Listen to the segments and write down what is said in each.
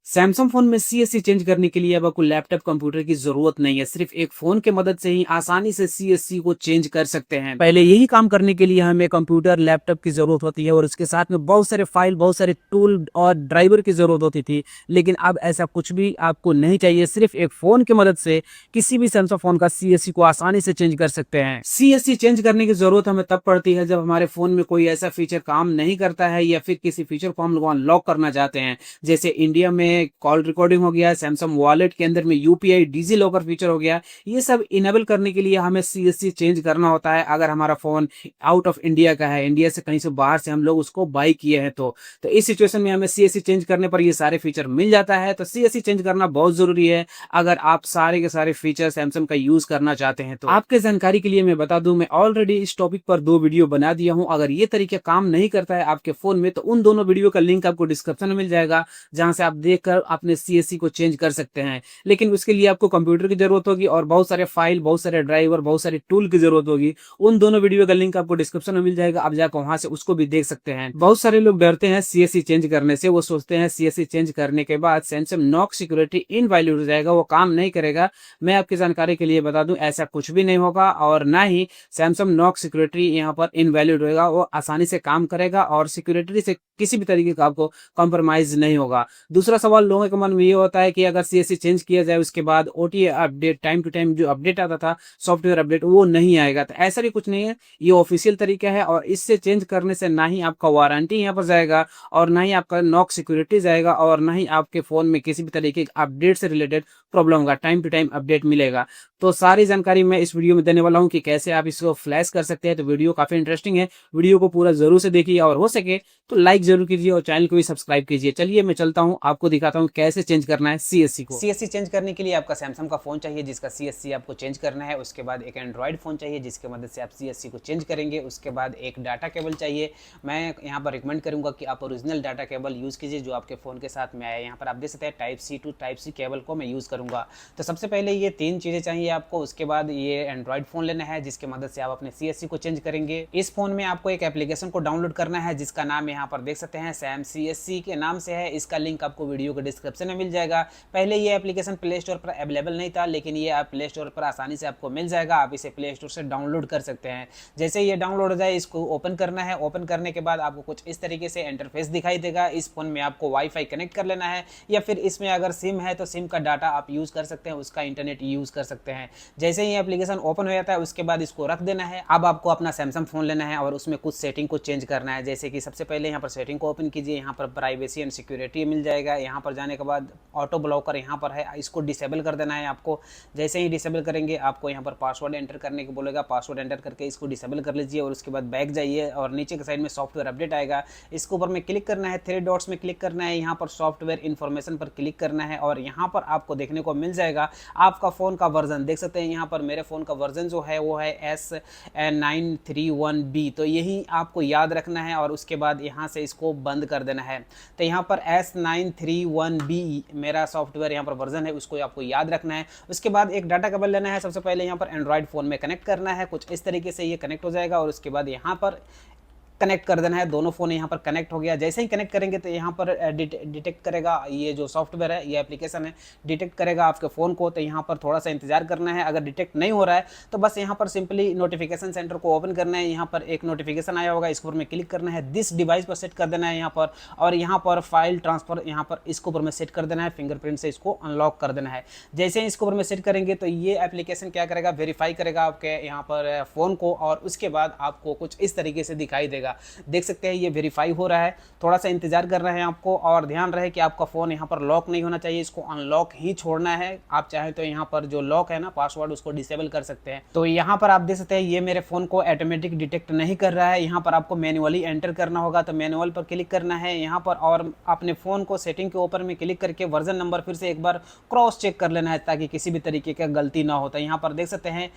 Samsung phone में CSC change करने के लिए अब आपको लैपटॉप कंप्यूटर की ज़रूरत नहीं है। सिर्फ़ एक फ़ोन की मदद से ही आसानी से सीएससी को चेंज कर सकते हैं। पहले यही काम करने के लिए हमें कंप्यूटर, लैपटॉप की ज़रूरत होती है और उसके साथ में बहुत सारे फ़ाइल, बहुत सारे टूल और ड्राइवर की ज़रूरत होती थी। लेकिन अब ऐसा कुछ भी आपको नहीं चाहिए। सिर्फ़ एक फ़ोन की मदद से किसी भी सैमसंग फ़ोन का सीएससी को आसानी से चेंज कर सकते हैं। सीएससी चेंज करने की ज़रूरत हमें तब पड़ती है जब हमारे फ़ोन में कोई ऐसा फ़ीचर काम नहीं करता है या फिर किसी फ़ीचर को हम लोग अनलॉक करना चाहते हैं। जैसे इंडिया में कॉल रिकॉर्डिंग हो गया, सैमसंग वॉलेट के अंदर में यूपीआई, डिजी लॉकर फीचर हो गया। ये सब इनेबल करने के लिए हमें सीएससी चेंज करना होता है अगर हमारा फ़ोन आउट ऑफ इंडिया का है, इंडिया से कहीं से बाहर से हम लोग उसको बाय किए हैं तो। तो इस सिचुएशन में हमें सीएससी चेंज करने पर ये सारे फीचर मिल जाता है, तो सीएससी चेंज करना बहुत ज़रूरी है अगर आप सारे के सारे फीचर सैमसंग का यूज़ करना चाहते हैं तो। आपके जानकारी के लिए मैं बता दूँ, मैं ऑलरेडी इस टॉपिक पर 2 वीडियो बना दिया हूँ। अगर ये तरीका काम नहीं करता है आपके फ़ोन में तो उन दोनों वीडियो का लिंक आपको डिस्क्रिप्शन में मिल जाएगा, जहाँ से आप देखकर अपने सीएससी को चेंज कर सकते हैं। लेकिन उसके लिए आपको कंप्यूटर की ज़रूरत होगी और बहुत सारे फाइल, बहुत सारे ड्राइवर, बहुत सारे टूल की ज़रूरत होगी। उन दोनों वीडियो का लिंक आपको डिस्क्रिप्शन में मिल जाएगा, आप जाकर वहाँ से उसको भी देख सकते हैं। बहुत सारे लोग डरते हैं सीएससी चेंज करने से, वो सोचते हैं सीएससी चेंज करने के बाद सैमसंग नॉक सिक्योरिटी इनवैलिड हो जाएगा, वो काम नहीं करेगा। मैं आपकी जानकारी के लिए बता दूं, ऐसा कुछ भी नहीं होगा और ना ही सैमसंग नॉक सिक्योरिटी यहाँ पर इनवैलिड होगा, वो आसानी से काम करेगा और सिक्योरिटी से किसी भी तरीके का आपको कॉम्प्रोमाइज नहीं होगा। दूसरा सवाल लोगों के मन में ये होता है कि अगर सीएससी चेंज किया जाए उसके बाद OTA update, time to time जो अपडेट आता था, सॉफ्टवेयर अपडेट, वो नहीं आएगा। तो ऐसा भी कुछ नहीं है, ये ऑफिशियल तरीका है और इससे चेंज करने से ना ही आपका वारंटी यहाँ पर जाएगा और ना ही आपका नॉक सिक्योरिटी जाएगा और ना ही आपके फोन में किसी भी तरीके के अपडेट से रिलेटेड प्रॉब्लम होगा, टाइम टू टाइम अपडेट मिलेगा। तो सारी जानकारी मैं इस वीडियो में देने वाला हूँ कि कैसे आप इसको फ्लैश कर सकते हैं। तो वीडियो काफी इंटरेस्टिंग है, वीडियो को पूरा जरूर से देखिए और हो सके तो लाइक जरूर कीजिए और चैनल को भी सब्सक्राइब कीजिए। चलिए मैं चलता हूँ, आपको दिखाता हूँ कैसे चेंज करना है सीएससी को। सीएससी चेंज करने के लिए आपका सैमसंग का फ़ोन चाहिए जिसका सीएससी आपको चेंज करना है। उसके बाद एक एंड्रॉयड फ़ोन चाहिए जिसकी मदद से आप सीएससी को चेंज करेंगे। उसके बाद एक डाटा केबल चाहिए। मैं यहाँ पर रिकमेंड करूँगा कि आप ओरिजिनल डाटा केबल यूज़ कीजिए जो आपके फ़ोन के साथ में आया है। यहाँ पर आप देख सकते हैं type C to type C cable को मैं यूज़ करूँगा। तो सबसे पहले ये 3 चीज़ें चाहिए आपको। उसके बाद ये एंड्रॉयड फ़ोन लेना है जिसकी मदद से आप अपने सीएससी को चेंज करेंगे। इस फ़ोन में आपको एक एप्लीकेशन को डाउनलोड करना है जिसका नाम यहाँ पर देख सकते हैं सैम सीएससी के नाम से है। इसका लिंक आपको वीडियो के डिस्क्रिप्शन में मिल जाएगा। पहले ये एप्लीकेशन प्ले स्टोर पर अवेलेबल नहीं था, लेकिन ये आप प्ले स्टोर पर आसानी से आपको मिल जाएगा। आप इसे प्ले स्टोर से डाउनलोड कर सकते हैं। जैसे ये डाउनलोड हो जाए इसको ओपन करना है। ओपन करने के बाद आपको कुछ इस तरीके से इंटरफेस दिखाई देगा। इस फोन में आपको वाईफाई कनेक्ट कर लेना है या फिर इसमें अगर सिम है तो सिम का डाटा आप यूज़ कर सकते हैं, उसका इंटरनेट यूज़ कर सकते हैं। जैसे ही एप्लीकेशन ओपन हो जाता है उसके बाद इसको रख देना है। अब आपको अपना सैमसंग फ़ोन लेना है और उसमें कुछ सेटिंग को चेंज करना है। जैसे कि सबसे पहले यहाँ पर सेटिंग को ओपन कीजिए। यहाँ पर प्राइवेसी एंड सिक्योरिटी मिल जाएगा। यहाँ पर जाने के बाद ऑटो ब्लॉकर यहाँ पर है, इसको डिसेबल कर देना है आपको। जैसे ही डिसेबल करेंगे आपको यहाँ पर पासवर्ड एंटर करने को बोलेगा। पासवर्ड एंटर करके इसको डिसेबल कर लीजिए और उसके बाद बैक जाइए और नीचे के साइड में सॉफ्टवेयर अपडेट आएगा, इसके ऊपर में क्लिक करना है। 3 डॉट्स में क्लिक करना है, यहाँ पर सॉफ्टवेयर इन्फॉर्मेशन पर क्लिक करना है और यहाँ पर आपको देखने को मिल जाएगा आपका फ़ोन का वर्जन। देख सकते हैं यहाँ पर मेरे फ़ोन का वर्जन जो है वो है S931B। तो यही आपको याद रखना है और उसके बाद यहाँ से इसको बंद कर देना है। तो यहाँ पर S931B मेरा सॉफ्टवेयर यहाँ पर वर्जन है, उसको आपको याद रखना है। उसके बाद एक डाटा केबल लेना है। सबसे पहले यहाँ पर एंड्रॉयड फ़ोन में कनेक्ट करना है। कुछ इस तरीके से ये कनेक्ट हो जाएगा और उसके बाद यहाँ पर कनेक्ट कर देना है। दोनों फ़ोन यहाँ पर कनेक्ट हो गया। जैसे ही कनेक्ट करेंगे तो यहाँ पर डिटेक्ट करेगा, ये जो सॉफ्टवेयर है, ये एप्लीकेशन है, डिटेक्ट करेगा आपके फ़ोन को। तो यहाँ पर थोड़ा सा इंतजार करना है। अगर डिटेक्ट नहीं हो रहा है तो बस यहाँ पर सिंपली नोटिफिकेशन सेंटर को ओपन करना है। यहाँ पर एक नोटिफिकेशन आया होगा, इसके ऊपर में क्लिक करना है। दिस डिवाइस पर सेट कर देना है यहाँ पर और यहाँ पर फाइल ट्रांसफ़र यहाँ पर इसके ऊपर में सेट कर देना है। फिंगरप्रिंट से इसको अनलॉक कर देना है। जैसे ही इसके ऊपर में सेट करेंगे तो ये एप्लीकेशन क्या करेगा, वेरीफाई करेगा आपके यहाँ पर फ़ोन को और उसके बाद आपको कुछ इस तरीके से दिखाई देगा। देख सकते हैं ये वेरीफाई हो रहा है। थोड़ा सा इंतजार करना है आपको और ध्यान रहे कि आपका फ़ोन यहाँ पर लॉक नहीं होना चाहिए, इसको अनलॉक ही छोड़ना है। आप चाहें तो यहाँ पर जो लॉक है ना पासवर्ड, उसको डिसेबल कर सकते हैं। तो यहाँ पर आप देख सकते हैं ये मेरे फ़ोन को ऑटोमेटिक डिटेक्ट नहीं कर रहा है। यहाँ पर आपको मैन्युअली एंटर करना होगा, तो मैनुअल पर क्लिक करना है यहाँ पर और अपने फ़ोन को सेटिंग के ऊपर में क्लिक करके वर्जन नंबर फिर से एक बार क्रॉस चेक कर लेना है ताकि किसी भी तरीके का गलती ना हो। तो यहाँ पर देख सकते हैं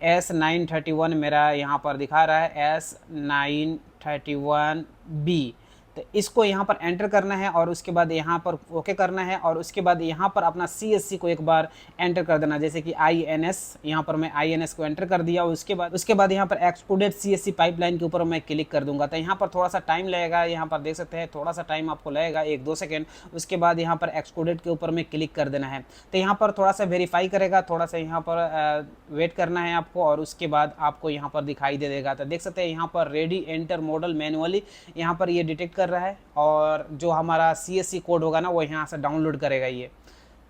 S931 मेरा यहाँ पर दिखा रहा है S931B। तो इसको यहाँ पर एंटर करना है और उसके बाद यहाँ पर ओके करना है और उसके बाद यहाँ पर अपना CSC को एक बार एंटर कर देना, जैसे कि INS, यहाँ पर मैं INS को एंटर कर दिया। उसके बाद यहाँ पर एक्सक्लूडेड CSC पाइपलाइन के ऊपर मैं क्लिक कर दूंगा। तो यहाँ पर थोड़ा सा टाइम लगेगा, यहाँ पर देख सकते हैं थोड़ा सा टाइम आपको लगेगा 1-2 सेकेंड। उसके बाद यहाँ पर एक्सक्लूडेड के ऊपर में क्लिक कर देना है। तो यहाँ पर थोड़ा सा वेरीफाई करेगा, थोड़ा सा यहाँ पर वेट करना है आपको और उसके बाद आपको यहाँ पर दिखाई दे देगा। तो देख सकते हैं यहाँ पर रेडी एंटर मॉडल मैनुअली यहाँ पर ये डिटेक्ट कर रहा है और जो हमारा CSC कोड होगा ना वो यहाँ से डाउनलोड करेगा ये।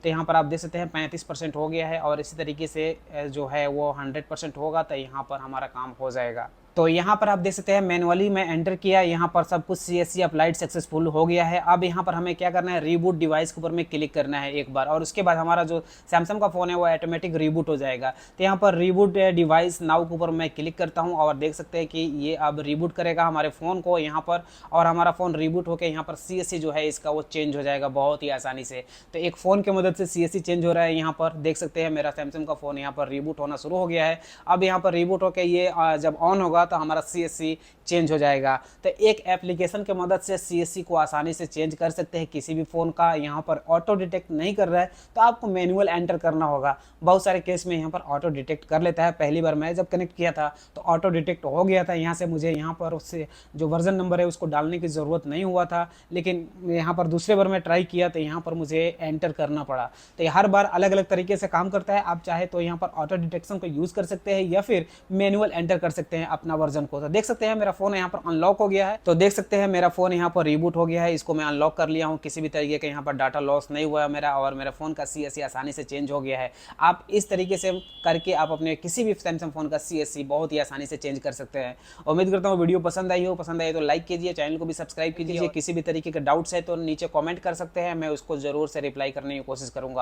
तो यहाँ पर आप देख सकते हैं 35% हो गया है और इसी तरीके से जो है वो 100% होगा तो यहाँ पर हमारा काम हो जाएगा। तो यहाँ पर आप देख सकते हैं मैनुअली मैं एंटर किया, यहाँ पर सब कुछ CSC अप्लाइड सक्सेसफुल हो गया है। अब यहाँ पर हमें क्या करना है, रीबूट डिवाइस के ऊपर में क्लिक करना है एक बार और उसके बाद हमारा जो सैमसंग का फ़ोन है वो ऑटोमेटिक रीबूट हो जाएगा। तो यहाँ पर रीबूट डिवाइस नाउ के ऊपर मैं क्लिक करता हूँ और देख सकते हैं कि ये अब रीबूट करेगा हमारे फ़ोन को यहाँ पर और हमारा फ़ोन रीबूट होकर यहाँ पर CSC जो है इसका वो चेंज हो जाएगा बहुत ही आसानी से। तो एक फ़ोन की मदद से CSC चेंज हो रहा है। यहाँ पर देख सकते हैं मेरा सैमसंग का फ़ोन यहाँ पर रीबूट होना शुरू हो गया है। अब यहाँ पर रीबूट होकर ये जब ऑन होगा तो हमारा CSC चेंज हो जाएगा। तो एक एप्लीकेशन के मदद से CSC को आसानी से चेंज कर सकते हैं किसी भी फ़ोन का। यहाँ पर ऑटो डिटेक्ट नहीं कर रहा है तो आपको मैनुअल एंटर करना होगा। बहुत सारे केस में यहाँ पर ऑटो डिटेक्ट कर लेता है। पहली बार मैं जब कनेक्ट किया था तो ऑटो डिटेक्ट हो गया था, यहाँ से मुझे यहाँ पर उससे जो वर्जन नंबर है उसको डालने की ज़रूरत नहीं हुआ था। लेकिन यहाँ पर दूसरे बार मैं ट्राई किया तो यहाँ पर मुझे एंटर करना पड़ा। तो हर बार अलग अलग तरीके से काम करता है। आप चाहे तो यहाँ पर ऑटो डिटेक्शन को यूज़ कर सकते हैं या फिर मैनुअल एंटर कर सकते हैं अपना वर्जन को। तो देख सकते हैं मेरा फ़ोन यहाँ पर अनलॉक हो गया है। तो देख सकते हैं मेरा फ़ोन यहाँ पर रीबूट हो गया है, इसको मैं अनलॉक कर लिया हूँ। किसी भी तरीके का यहाँ पर डाटा लॉस नहीं हुआ है मेरा और मेरा फ़ोन का CSC आसानी से चेंज हो गया है। आप इस तरीके से करके आप अपने किसी भी सैमसंग फ़ोन का CSC बहुत ही आसानी से चेंज कर सकते हैं। उम्मीद करता हूँ वीडियो पसंद आई हो। पसंद आई तो लाइक कीजिए, चैनल को भी सब्सक्राइब कीजिए। किसी भी तरीके के डाउट्स है तो नीचे कॉमेंट कर सकते हैं, मैं उसको ज़रूर से रिप्लाई करने की कोशिश करूँगा।